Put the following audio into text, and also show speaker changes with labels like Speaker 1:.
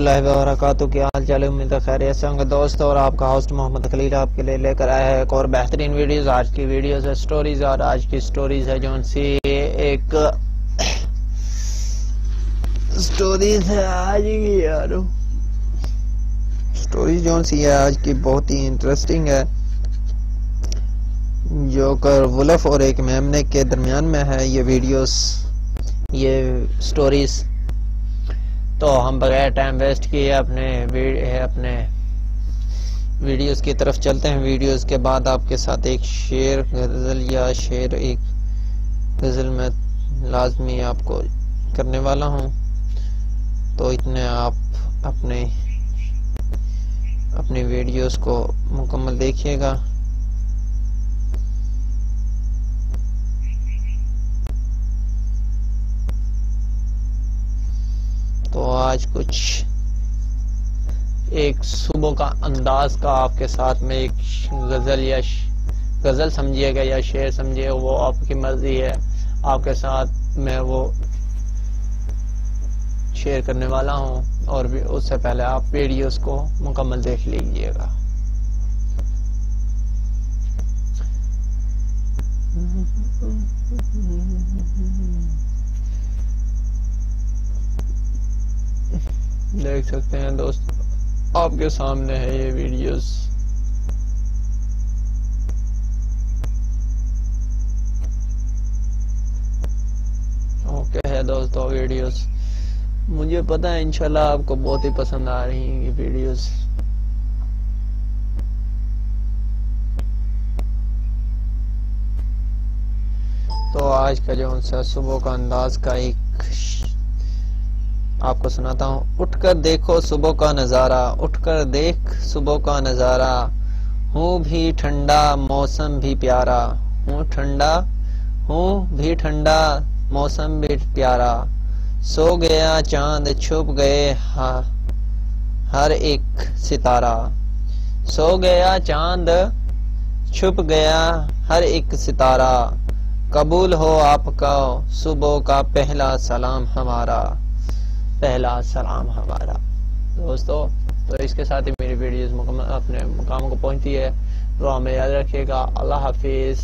Speaker 1: रहमतुल्लाहि व बरकातुहू। क्या हाल चाल है? उम्मीद है खैरियत से होंगे दोस्त। और आपका होस्ट मोहम्मद खलील आपके लिए लेकर आया है एक और बेहतरीन वीडियोस। आज की वीडियोस है स्टोरीज, और आज की स्टोरीज है जो सी एक स्टोरीज है आज की यार। स्टोरी जो सी है आज की बहुत ही इंटरेस्टिंग है, जो कर वुल्फ और एक मेमने के दरमियान में है ये वीडियोस, ये स्टोरीज। तो हम बगैर टाइम वेस्ट किए अपने वीडियोस की तरफ चलते हैं। वीडियोस के बाद आपके साथ एक शेर गज़ल या शेर एक गज़ल में लाजमी आपको करने वाला हूँ, तो इतने आप अपने वीडियोस को मुकम्मल देखिएगा। तो आज कुछ एक सुबह का अंदाज का आपके साथ में एक गजल या गजल समझिएगा या शेर समझिएगा, वो आपकी मर्जी है। आपके साथ मैं वो शेयर करने वाला हूँ, और भी उससे पहले आप वीडियोस को मुकम्मल देख लीजिएगा। देख सकते हैं दोस्त, आपके सामने है ये वीडियोस। ओके है दोस्तों वीडियोस, मुझे पता है इंशाल्लाह आपको बहुत ही पसंद आ रही हैं ये वीडियोस। तो आज का जो सा सुबह का अंदाज का एक आपको सुनाता हूँ। उठकर देखो सुबह का नजारा, उठकर देख सुबह का नजारा, हूँ भी ठंडा मौसम भी प्यारा, हूँ भी ठंडा मौसम भी प्यारा, सो गया चांद छुप गए हर एक सितारा, सो गया चांद छुप गया हर एक सितारा, कबूल हो आपका सुबह का पहला सलाम हमारा, पहला सलाम हमारा। दोस्तों तो इसके साथ ही मेरी वीडियोस मुकम्मल अपने मुकाम को पहुंचती है। तो हमें याद रखिएगा। अल्लाह हाफिज।